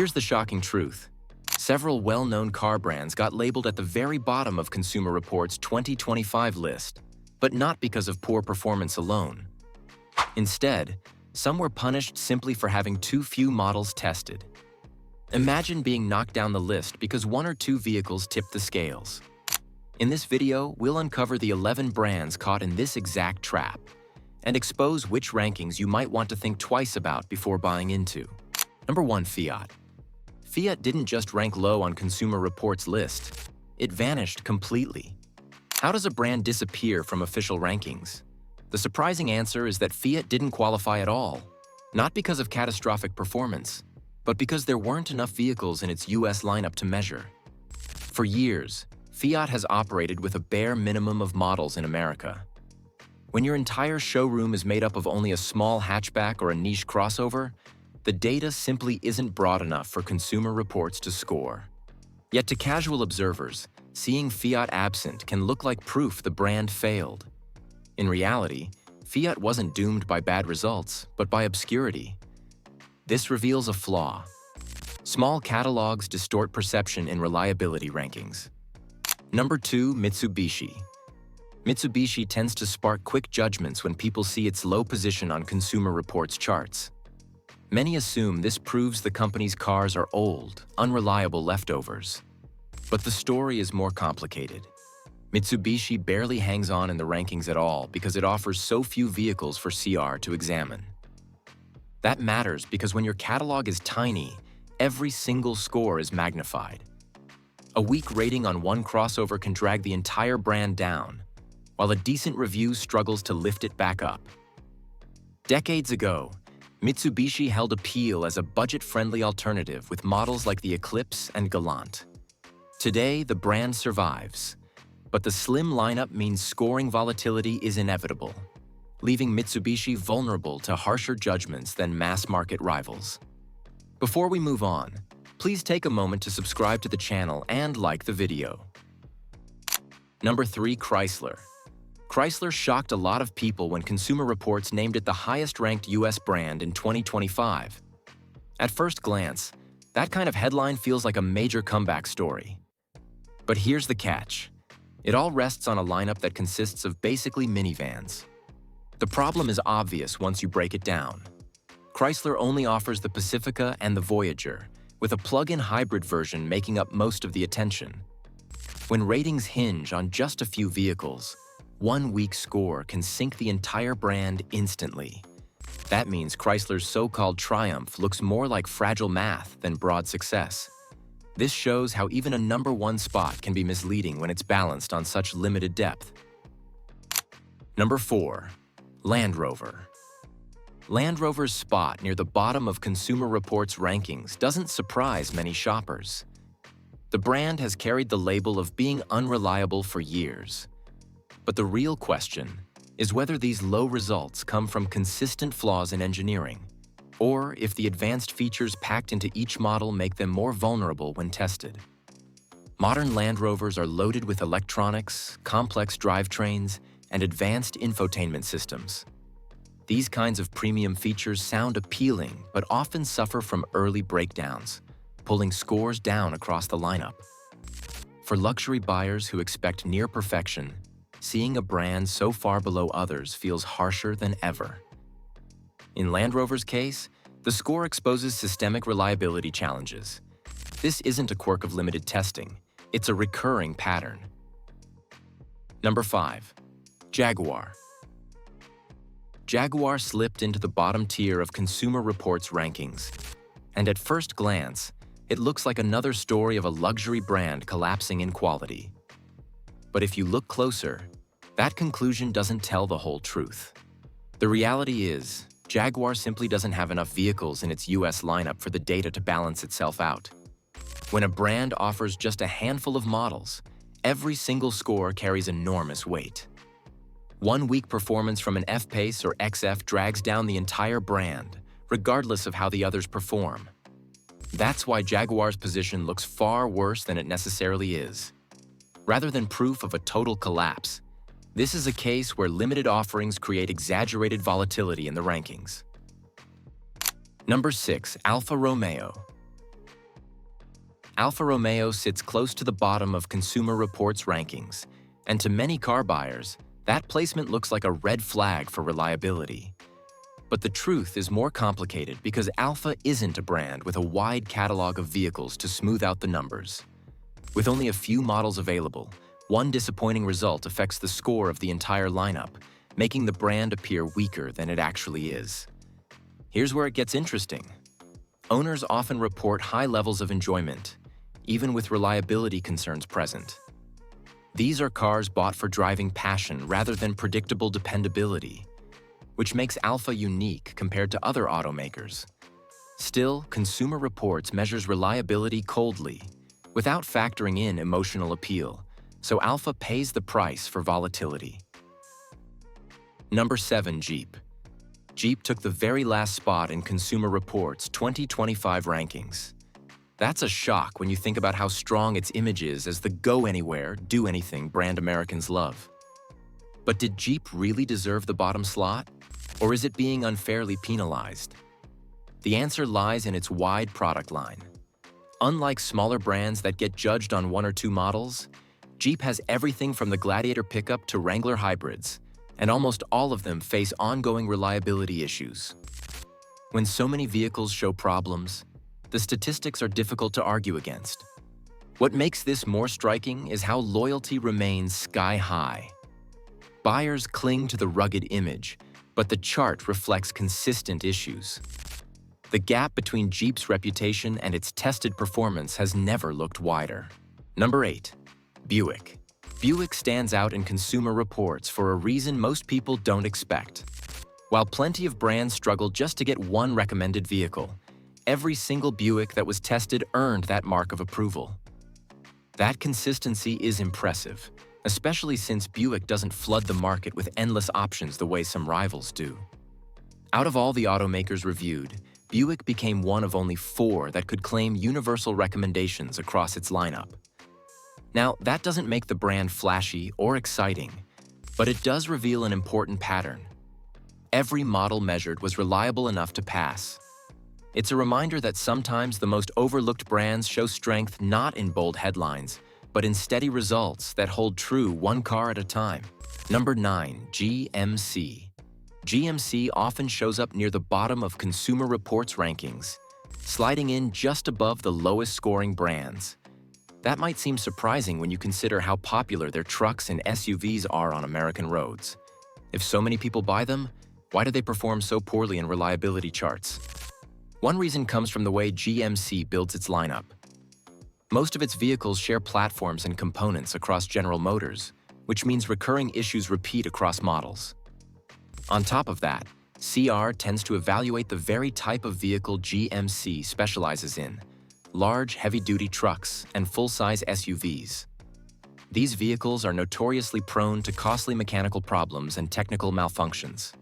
Here's the shocking truth. Several well-known car brands got labeled at the very bottom of Consumer Reports' 2025 list, but not because of poor performance alone. Instead, some were punished simply for having too few models tested. Imagine being knocked down the list because one or two vehicles tipped the scales. In this video, we'll uncover the 11 brands caught in this exact trap and expose which rankings you might want to think twice about before buying into. Number 1. Fiat. Fiat didn't just rank low on Consumer Reports' list, it vanished completely. How does a brand disappear from official rankings? The surprising answer is that Fiat didn't qualify at all, not because of catastrophic performance, but because there weren't enough vehicles in its US lineup to measure. For years, Fiat has operated with a bare minimum of models in America. When your entire showroom is made up of only a small hatchback or a niche crossover, the data simply isn't broad enough for Consumer Reports to score. Yet to casual observers, seeing Fiat absent can look like proof the brand failed. In reality, Fiat wasn't doomed by bad results, but by obscurity. This reveals a flaw. Small catalogs distort perception in reliability rankings. Number 2. Mitsubishi. Mitsubishi tends to spark quick judgments when people see its low position on Consumer Reports charts. Many assume this proves the company's cars are old, unreliable leftovers. But the story is more complicated. Mitsubishi barely hangs on in the rankings at all because it offers so few vehicles for CR to examine. That matters because when your catalog is tiny, every single score is magnified. A weak rating on one crossover can drag the entire brand down, while a decent review struggles to lift it back up. Decades ago, Mitsubishi held appeal as a budget-friendly alternative with models like the Eclipse and Galant. Today, the brand survives, but the slim lineup means scoring volatility is inevitable, leaving Mitsubishi vulnerable to harsher judgments than mass-market rivals. Before we move on, please take a moment to subscribe to the channel and like the video. Number 3. Chrysler. Chrysler shocked a lot of people when Consumer Reports named it the highest-ranked US brand in 2025. At first glance, that kind of headline feels like a major comeback story. But here's the catch. It all rests on a lineup that consists of basically minivans. The problem is obvious once you break it down. Chrysler only offers the Pacifica and the Voyager, with a plug-in hybrid version making up most of the attention. When ratings hinge on just a few vehicles, one weak score can sink the entire brand instantly. That means Chrysler's so-called triumph looks more like fragile math than broad success. This shows how even a number 1 spot can be misleading when it's balanced on such limited depth. Number 4. Land Rover. Land Rover's spot near the bottom of Consumer Reports rankings doesn't surprise many shoppers. The brand has carried the label of being unreliable for years. But the real question is whether these low results come from consistent flaws in engineering, or if the advanced features packed into each model make them more vulnerable when tested. Modern Land Rovers are loaded with electronics, complex drivetrains, and advanced infotainment systems. These kinds of premium features sound appealing but often suffer from early breakdowns, pulling scores down across the lineup. For luxury buyers who expect near perfection, seeing a brand so far below others feels harsher than ever. In Land Rover's case, the score exposes systemic reliability challenges. This isn't a quirk of limited testing, it's a recurring pattern. Number 5. Jaguar. Jaguar slipped into the bottom tier of Consumer Reports rankings, and at first glance, it looks like another story of a luxury brand collapsing in quality. But if you look closer, that conclusion doesn't tell the whole truth. The reality is, Jaguar simply doesn't have enough vehicles in its US lineup for the data to balance itself out. When a brand offers just a handful of models, every single score carries enormous weight. One weak performance from an F-Pace or XF drags down the entire brand, regardless of how the others perform. That's why Jaguar's position looks far worse than it necessarily is. Rather than proof of a total collapse, this is a case where limited offerings create exaggerated volatility in the rankings. Number 6. Alfa Romeo. Alfa Romeo sits close to the bottom of Consumer Reports rankings, and to many car buyers, that placement looks like a red flag for reliability. But the truth is more complicated because Alfa isn't a brand with a wide catalog of vehicles to smooth out the numbers. With only a few models available, one disappointing result affects the score of the entire lineup, making the brand appear weaker than it actually is. Here's where it gets interesting. Owners often report high levels of enjoyment, even with reliability concerns present. These are cars bought for driving passion rather than predictable dependability, which makes Alfa unique compared to other automakers. Still, Consumer Reports measures reliability coldly, without factoring in emotional appeal, so Alfa pays the price for volatility. Number 7. Jeep. Jeep took the very last spot in Consumer Reports' 2025 rankings. That's a shock when you think about how strong its image is as the go-anywhere, do-anything brand Americans love. But did Jeep really deserve the bottom slot? Or is it being unfairly penalized? The answer lies in its wide product line. Unlike smaller brands that get judged on one or two models, Jeep has everything from the Gladiator pickup to Wrangler hybrids, and almost all of them face ongoing reliability issues. When so many vehicles show problems, the statistics are difficult to argue against. What makes this more striking is how loyalty remains sky-high. Buyers cling to the rugged image, but the chart reflects consistent issues. The gap between Jeep's reputation and its tested performance has never looked wider. Number 8. Buick. Buick stands out in Consumer Reports for a reason most people don't expect. While plenty of brands struggle just to get one recommended vehicle, every single Buick that was tested earned that mark of approval. That consistency is impressive, especially since Buick doesn't flood the market with endless options the way some rivals do. Out of all the automakers reviewed, Buick became one of only 4 that could claim universal recommendations across its lineup. Now, that doesn't make the brand flashy or exciting, but it does reveal an important pattern. Every model measured was reliable enough to pass. It's a reminder that sometimes the most overlooked brands show strength not in bold headlines, but in steady results that hold true one car at a time. Number 9. GMC. GMC often shows up near the bottom of Consumer Reports rankings, sliding in just above the lowest scoring brands. That might seem surprising when you consider how popular their trucks and SUVs are on American roads. If so many people buy them, why do they perform so poorly in reliability charts? One reason comes from the way GMC builds its lineup. Most of its vehicles share platforms and components across General Motors, which means recurring issues repeat across models. On top of that, CR tends to evaluate the very type of vehicle GMC specializes in: large, heavy-duty trucks and full-size SUVs. These vehicles are notoriously prone to costly mechanical problems and technical malfunctions.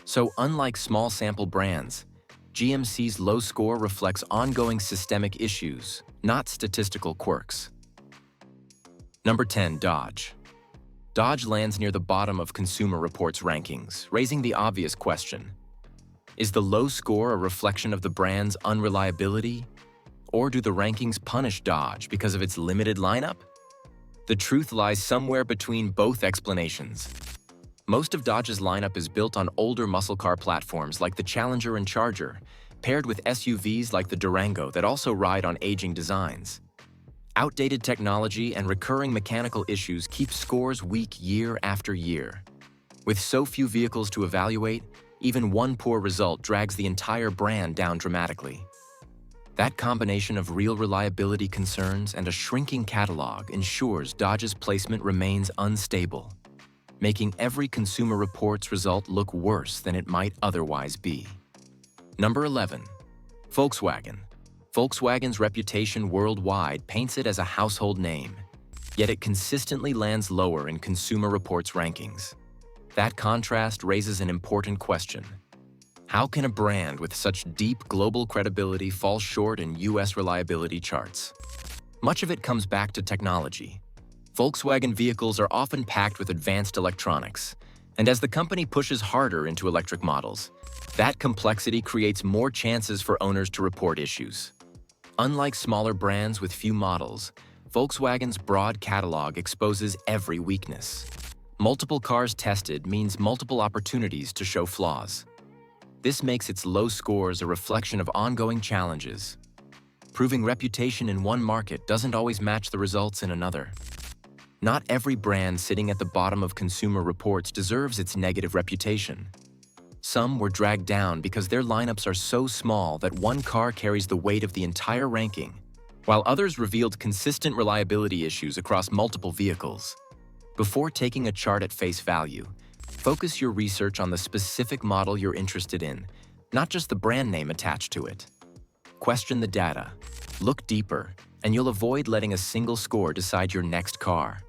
So, unlike small sample brands, GMC's low score reflects ongoing systemic issues, not statistical quirks. Number 10. Dodge. Dodge lands near the bottom of Consumer Reports rankings, raising the obvious question. Is the low score a reflection of the brand's unreliability? Or do the rankings punish Dodge because of its limited lineup? The truth lies somewhere between both explanations. Most of Dodge's lineup is built on older muscle car platforms like the Challenger and Charger, paired with SUVs like the Durango that also ride on aging designs. Outdated technology and recurring mechanical issues keep scores weak year after year. With so few vehicles to evaluate, even one poor result drags the entire brand down dramatically. That combination of real reliability concerns and a shrinking catalog ensures Dodge's placement remains unstable, making every Consumer Reports result look worse than it might otherwise be. Number 11. Volkswagen. Volkswagen's reputation worldwide paints it as a household name, yet it consistently lands lower in Consumer Reports rankings. That contrast raises an important question. How can a brand with such deep global credibility fall short in US reliability charts? Much of it comes back to technology. Volkswagen vehicles are often packed with advanced electronics, and as the company pushes harder into electric models, that complexity creates more chances for owners to report issues. Unlike smaller brands with few models, Volkswagen's broad catalog exposes every weakness. Multiple cars tested means multiple opportunities to show flaws. This makes its low scores a reflection of ongoing challenges. Proving reputation in one market doesn't always match the results in another. Not every brand sitting at the bottom of consumer reports deserves its negative reputation. Some were dragged down because their lineups are so small that one car carries the weight of the entire ranking, while others revealed consistent reliability issues across multiple vehicles. Before taking a chart at face value, focus your research on the specific model you're interested in, not just the brand name attached to it. Question the data, look deeper, and you'll avoid letting a single score decide your next car.